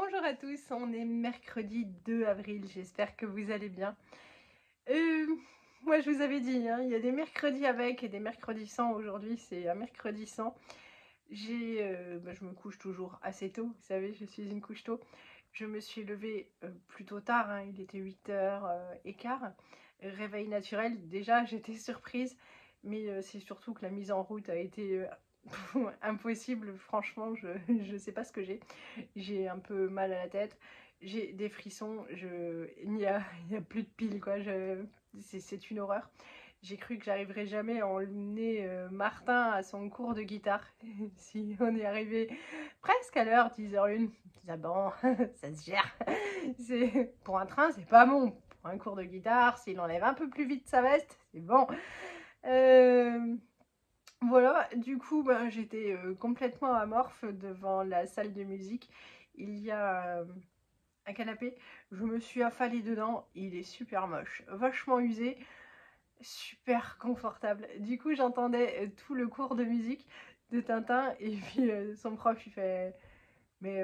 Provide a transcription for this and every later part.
Bonjour à tous, on est mercredi 2 avril, j'espère que vous allez bien. Moi je vous avais dit, hein, il y a des mercredis avec et des mercredis sans. Aujourd'hui c'est un mercredi sans. Je me couche toujours assez tôt, vous savez, je suis une couche tôt. Je me suis levée plutôt tard, hein, il était 8h15. Réveil naturel, déjà j'étais surprise, mais c'est surtout que la mise en route a été impossible. Franchement, je sais pas ce que j'ai. J'ai un peu mal à la tête, j'ai des frissons, il n'y a plus de piles, quoi. C'est une horreur. J'ai cru que j'arriverais jamais à emmener Martin à son cours de guitare. Si on est arrivé presque à l'heure, 10h01, ah bon, ça se gère. Pour un train, c'est pas bon. Pour un cours de guitare, s'il enlève un peu plus vite sa veste, c'est bon. Voilà, du coup, j'étais complètement amorphe devant la salle de musique. Il y a un canapé, je me suis affalée dedans, il est super moche, vachement usé, super confortable. Du coup, j'entendais tout le cours de musique de Tintin et puis son prof, il fait « Mais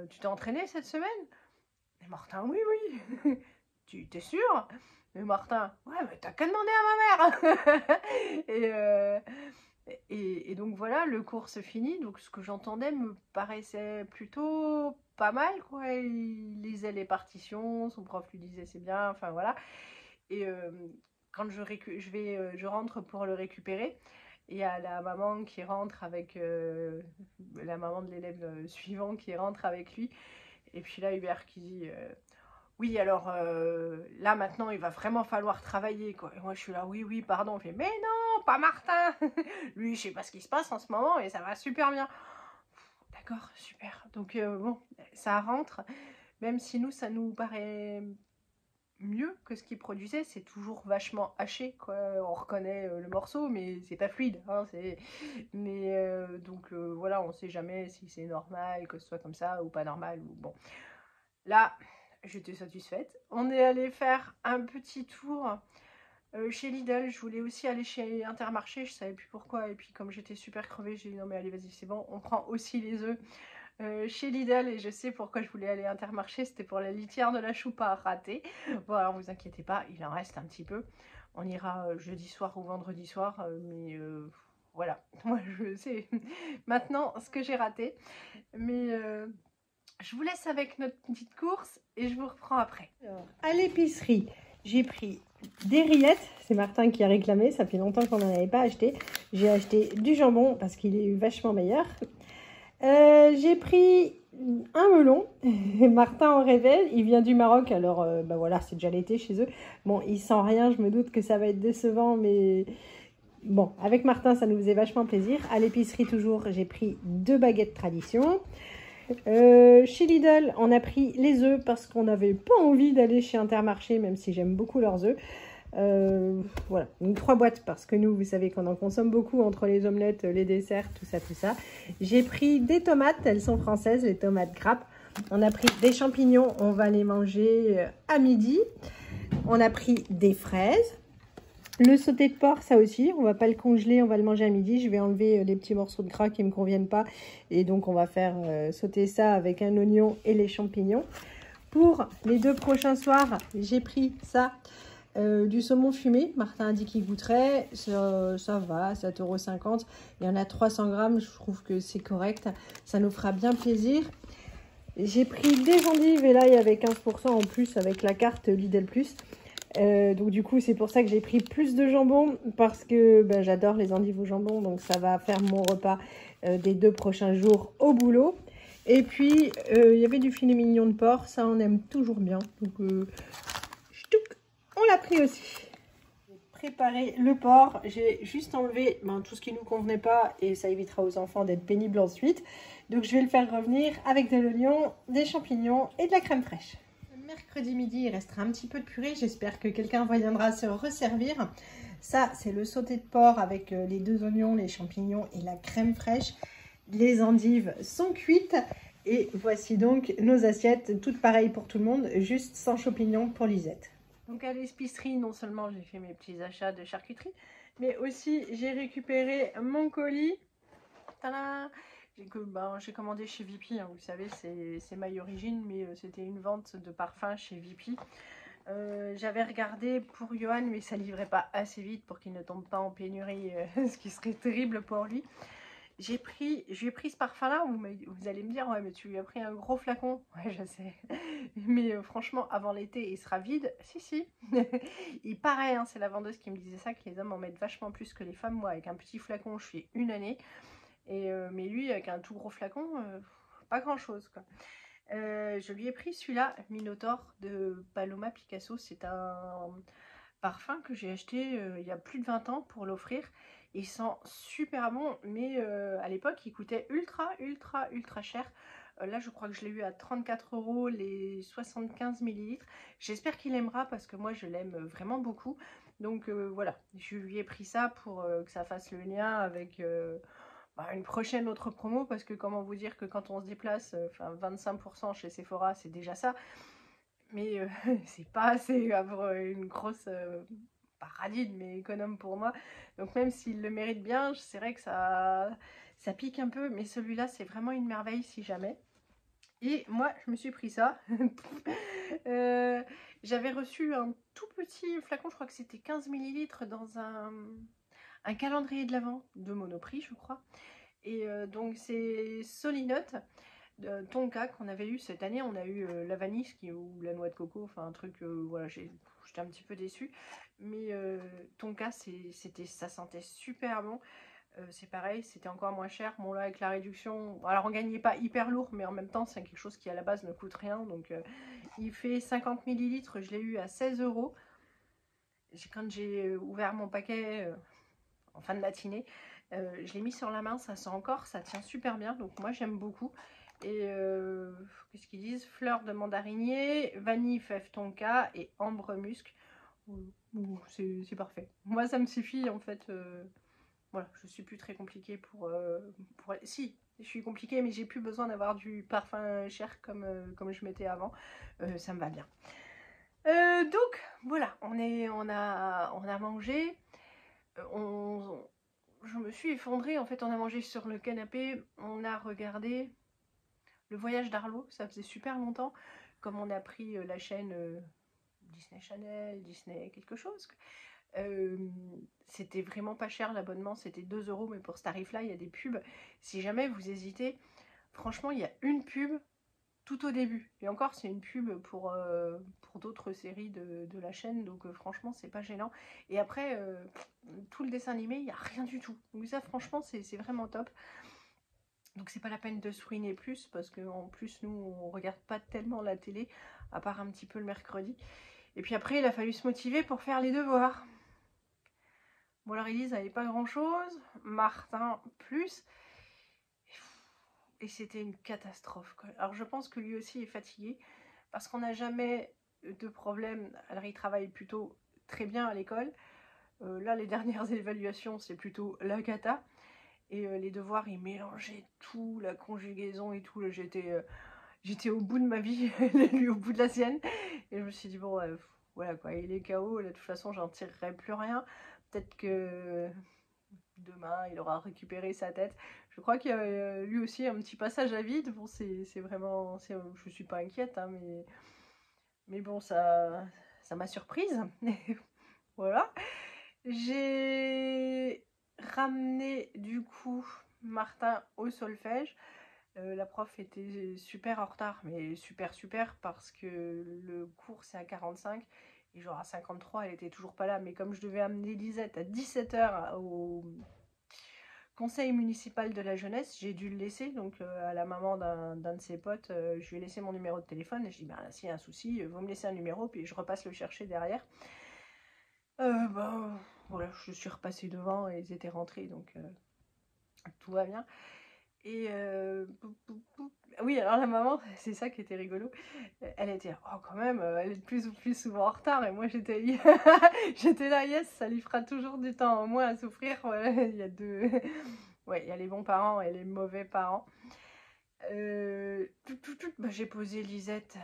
tu t'es entraîné cette semaine ?» Et Martin « Oui, oui. » « Tu t'es sûr ?» Et Martin « Ouais, mais t'as qu'à demander à ma mère. » Et donc voilà, le cours se finit. Donc ce que j'entendais me paraissait plutôt pas mal, quoi. Il lisait les partitions, son prof lui disait c'est bien, enfin voilà. Et quand je rentre pour le récupérer, il y a la maman qui rentre avec la maman de l'élève suivant qui rentre avec lui. Et puis là, Hubert qui dit oui, alors là maintenant il va vraiment falloir travailler, quoi. Et moi je suis là, oui, oui, pardon. On fait, mais non, pas Martin. Lui, je sais pas ce qui se passe en ce moment, mais ça va super bien. D'accord, super. Donc bon, ça rentre, même si nous, ça nous paraît mieux que ce qu'il produisait, c'est toujours vachement haché, quoi. On reconnaît le morceau, mais c'est pas fluide, hein, mais donc voilà, on sait jamais si c'est normal que ce soit comme ça ou pas normal, ou bon. Là, j'étais satisfaite. On est allé faire un petit tour chez Lidl. Je voulais aussi aller chez Intermarché, je savais plus pourquoi. Et puis comme j'étais super crevée, j'ai dit non mais allez vas-y c'est bon, on prend aussi les œufs chez Lidl. Et je sais pourquoi je voulais aller à Intermarché, c'était pour la litière de la choupa ratée. Bon alors vous inquiétez pas, il en reste un petit peu. On ira jeudi soir ou vendredi soir, mais voilà, moi je sais maintenant ce que j'ai raté. Mais je vous laisse avec notre petite course et je vous reprends après. Alors, à l'épicerie, j'ai pris des rillettes. C'est Martin qui a réclamé. Ça fait longtemps qu'on n'en avait pas acheté. J'ai acheté du jambon parce qu'il est vachement meilleur. J'ai pris un melon. Martin en révèle. Il vient du Maroc. Alors, voilà, c'est déjà l'été chez eux. Bon, il sent rien. Je me doute que ça va être décevant, mais... Bon, avec Martin, ça nous faisait vachement plaisir. À l'épicerie, toujours, j'ai pris 2 baguettes tradition. Chez Lidl, on a pris les œufs parce qu'on n'avait pas envie d'aller chez Intermarché, même si j'aime beaucoup leurs œufs. Voilà, donc 3 boîtes parce que nous, vous savez qu'on en consomme beaucoup entre les omelettes, les desserts, tout ça, tout ça. J'ai pris des tomates, elles sont françaises, les tomates grappes. On a pris des champignons, on va les manger à midi. On a pris des fraises. Le sauté de porc, ça aussi, on va pas le congeler, on va le manger à midi. Je vais enlever les petits morceaux de gras qui me conviennent pas. Et donc, on va faire sauter ça avec un oignon et les champignons. Pour les 2 prochains soirs, j'ai pris ça, du saumon fumé. Martin a dit qu'il goûterait. Ça va, 7,50 €. Il y en a 300 grammes, je trouve que c'est correct. Ça nous fera bien plaisir. J'ai pris des endives et là, il y avait 15% en plus avec la carte Lidl+. Donc du coup c'est pour ça que j'ai pris plus de jambon parce que j'adore les endives au jambon, donc ça va faire mon repas des 2 prochains jours au boulot. Et puis il y avait du filet mignon de porc, ça on aime toujours bien, donc on l'a pris aussi. J'ai préparé le porc, j'ai juste enlevé tout ce qui nous convenait pas et ça évitera aux enfants d'être pénibles ensuite. Donc je vais le faire revenir avec de l'oignon, des champignons et de la crème fraîche. Mercredi midi, il restera un petit peu de purée. J'espère que quelqu'un viendra se resservir. Ça, c'est le sauté de porc avec les 2 oignons, les champignons et la crème fraîche. Les endives sont cuites. Et voici donc nos assiettes, toutes pareilles pour tout le monde, juste sans champignons pour Lisette. Donc à l'épicerie, non seulement j'ai fait mes petits achats de charcuterie, mais aussi j'ai récupéré mon colis. Tadam! et que ben, j'ai commandé chez Vipi, hein, vous savez, c'est My Origin, mais c'était une vente de parfum chez Vipi. J'avais regardé pour Johan, mais ça livrait pas assez vite pour qu'il ne tombe pas en pénurie, ce qui serait terrible pour lui. Je lui ai pris ce parfum-là, vous allez me dire, ouais, mais tu lui as pris un gros flacon. Ouais, je sais. Mais franchement, avant l'été, il sera vide. Si, si. Il paraît, hein, c'est la vendeuse qui me disait ça, que les hommes en mettent vachement plus que les femmes. Moi, avec un petit flacon, je fais une année. Mais lui, avec un tout gros flacon, pas grand-chose, quoi. Je lui ai pris celui-là, Minotaur de Paloma Picasso. C'est un parfum que j'ai acheté il y a plus de 20 ans pour l'offrir. Il sent super bon, mais à l'époque, il coûtait ultra cher. Là, je crois que je l'ai eu à 34 € les 75 millilitres. J'espère qu'il aimera parce que moi, je l'aime vraiment beaucoup. Donc voilà, je lui ai pris ça pour que ça fasse le lien avec une prochaine autre promo. Parce que comment vous dire que quand on se déplace, 25% chez Sephora, c'est déjà ça. Mais c'est pas assez avoir une grosse pas radine mais économe pour moi, donc même s'il le mérite bien, c'est vrai que ça pique un peu, mais celui-là c'est vraiment une merveille si jamais. Et moi je me suis pris ça. J'avais reçu un tout petit flacon, je crois que c'était 15 millilitres dans un calendrier de l'Avent de Monoprix je crois, et donc c'est Solinote Tonka qu'on avait eu cette année. On a eu la vanille ou la noix de coco, enfin un truc, voilà, j'étais un petit peu déçue. Mais Tonka, ça sentait super bon. C'est pareil, c'était encore moins cher. Bon là avec la réduction, alors on gagnait pas hyper lourd, mais en même temps c'est quelque chose qui à la base ne coûte rien. Donc il fait 50 millilitres, je l'ai eu à 16 €. Quand j'ai ouvert mon paquet en fin de matinée, je l'ai mis sur la main, ça sent encore, ça tient super bien, donc moi j'aime beaucoup. Et qu'est-ce qu'ils disent? Fleur de mandarinier, vanille fève tonka et ambre musc. C'est parfait. Moi ça me suffit en fait. Voilà, je suis plus très compliquée pour... Si, je suis compliquée, mais j'ai plus besoin d'avoir du parfum cher comme je mettais avant. Ça me va bien. Donc voilà, on a mangé. Je me suis effondrée, en fait on a mangé sur le canapé, on a regardé Le Voyage d'Arlo, ça faisait super longtemps, comme on a pris la chaîne Disney Channel, Disney quelque chose. C'était vraiment pas cher l'abonnement, c'était 2 €, mais pour ce tarif-là, il y a des pubs. Si jamais vous hésitez, franchement, il y a une pub tout au début. Et encore, c'est une pub pour d'autres séries de la chaîne, donc franchement, c'est pas gênant. Et après, tout le dessin animé, il n'y a rien du tout. Donc ça, franchement, c'est vraiment top. Donc c'est pas la peine de souiner plus, parce qu'en plus, nous, on regarde pas tellement la télé, à part un petit peu le mercredi. Et puis après, il a fallu se motiver pour faire les devoirs. Bon, alors Elise n'avait pas grand-chose, Martin plus, et c'était une catastrophe, quoi. Alors je pense que lui aussi est fatigué, parce qu'on n'a jamais de problème. Alors il travaille plutôt très bien à l'école. Là, les dernières évaluations, c'est plutôt la cata. Et les devoirs, il mélangeait tout, la conjugaison et tout. J'étais au bout de ma vie, lui au bout de la sienne. Et je me suis dit, bon, voilà quoi, il est KO, là, de toute façon, j'en tirerai plus rien. Peut-être que demain, il aura récupéré sa tête. Je crois qu'il y a lui aussi un petit passage à vide. Bon, c'est vraiment... Je suis pas inquiète, hein, mais bon, ça m'a surprise. Voilà. J'ai ramené du coup Martin au solfège. La prof était super en retard, mais super, parce que le cours c'est à 45 et genre à 53 elle était toujours pas là. Mais comme je devais amener Lisette à 17 h au conseil municipal de la jeunesse, j'ai dû le laisser. Donc à la maman d'un de ses potes, je lui ai laissé mon numéro de téléphone et je dis bah, s'il y a un souci, vous me laissez un numéro puis je repasse le chercher derrière. Voilà, je suis repassée devant et ils étaient rentrés, donc tout va bien. Et oui, alors la maman, c'est ça qui était rigolo. Elle était, oh quand même, elle est de plus en plus souvent en retard. Et moi j'étais j'étais là, yes, ça lui fera toujours du temps en moins à souffrir. Voilà, il y a deux... Ouais, il y a les bons parents et les mauvais parents. J'ai posé Lisette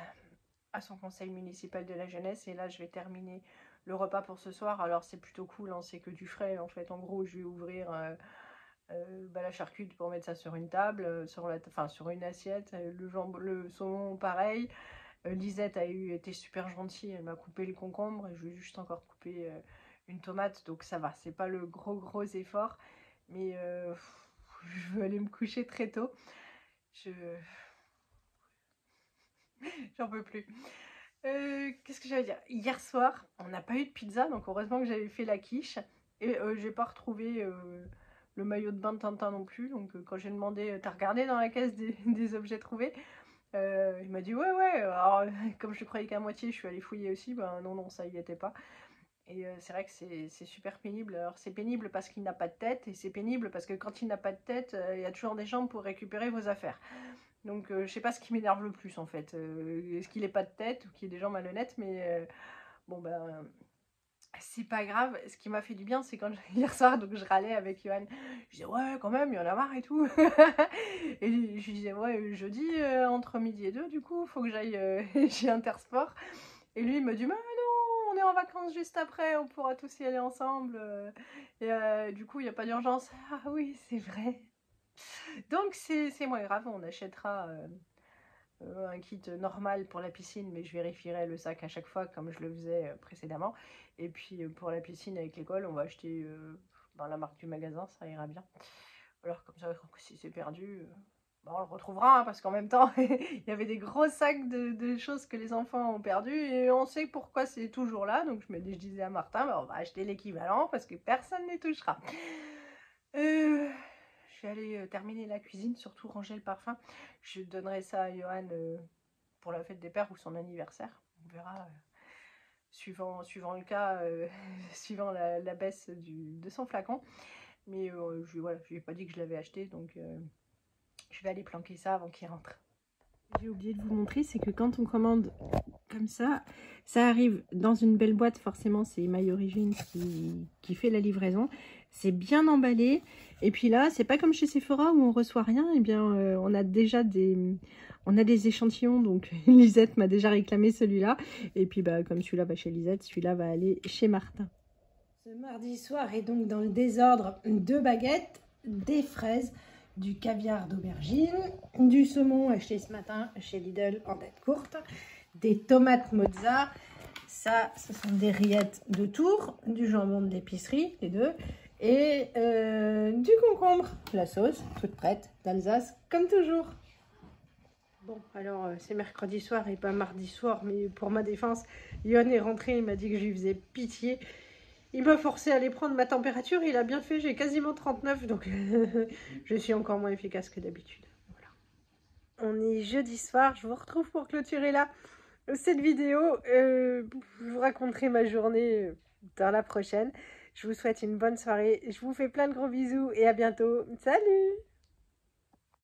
à son conseil municipal de la jeunesse. Et là, je vais terminer le repas pour ce soir. Alors c'est plutôt cool, hein, c'est que du frais. En fait, en gros, je vais ouvrir la charcute pour mettre ça sur une table, sur une assiette, le saumon pareil. Lisette a été super gentille, elle m'a coupé le concombre et je lui ai juste encore coupé une tomate, donc ça va, c'est pas le gros effort, mais je veux aller me coucher très tôt. J'en peux plus. Qu'est-ce que j'allais dire? Hier soir, on n'a pas eu de pizza, donc heureusement que j'avais fait la quiche. Et j'ai pas retrouvé le maillot de bain de Tintin non plus. Donc quand j'ai demandé, t'as regardé dans la caisse des objets trouvés? Il m'a dit ouais. Alors, comme je croyais qu'à moitié, je suis allée fouiller aussi. Ben non, ça y était pas. Et c'est vrai que c'est super pénible. Alors c'est pénible parce qu'il n'a pas de tête, et c'est pénible parce que quand il n'a pas de tête, il y a toujours des gens pour récupérer vos affaires. Donc je sais pas ce qui m'énerve le plus en fait. Est-ce qu'il n'ait pas de tête ou qu'il y ait des gens malhonnêtes, mais bon ben c'est pas grave. Ce qui m'a fait du bien, c'est quand hier soir, donc je râlais avec Johan. Je disais ouais quand même, il y en a marre et tout. Et je disais ouais jeudi entre midi et 2 du coup faut que j'aille chez Intersport. Et lui il me dit mais non, on est en vacances juste après, on pourra tous y aller ensemble. Et du coup il n'y a pas d'urgence. Ah oui c'est vrai. Donc c'est moins grave, on achètera un kit normal pour la piscine, mais je vérifierai le sac à chaque fois comme je le faisais précédemment. Et puis pour la piscine avec l'école, on va acheter dans la marque du magasin, ça ira bien. Alors comme ça, si c'est perdu, on le retrouvera, hein, parce qu'en même temps, il y avait des gros sacs de choses que les enfants ont perdues, et on sait pourquoi c'est toujours là. Donc je disais à Martin, on va acheter l'équivalent, parce que personne n'y touchera. Je vais aller terminer la cuisine, surtout ranger le parfum. Je donnerai ça à Johan pour la fête des pères ou son anniversaire. On verra, suivant le cas, suivant la baisse de son flacon. Mais je lui ai pas dit que je l'avais acheté, donc je vais aller planquer ça avant qu'il rentre. J'ai oublié de vous montrer, c'est que quand on commande comme ça arrive dans une belle boîte. Forcément, c'est My Origins qui fait la livraison. C'est bien emballé. Et puis là, c'est pas comme chez Sephora où on reçoit rien. Eh bien, on a déjà des échantillons. Donc, Lisette m'a déjà réclamé celui-là. Et puis, bah, comme celui-là va chez Lisette, celui-là va aller chez Martin. Ce mardi soir est donc dans le désordre: 2 baguettes, des fraises, du caviar d'aubergine, du saumon acheté ce matin chez Lidl en tête courte, des tomates mozza, ça ce sont des rillettes de Tours, du jambon de l'épicerie, les deux, et du concombre, la sauce toute prête d'Alsace comme toujours. Bon, alors c'est mercredi soir et pas mardi soir, mais pour ma défense, Yohan est rentré, il m'a dit que je lui faisais pitié. Il m'a forcé à aller prendre ma température, il a bien fait, j'ai quasiment 39, donc je suis encore moins efficace que d'habitude. Voilà. On est jeudi soir, je vous retrouve pour clôturer là cette vidéo. Je vous raconterai ma journée dans la prochaine. Je vous souhaite une bonne soirée, je vous fais plein de gros bisous et à bientôt. Salut!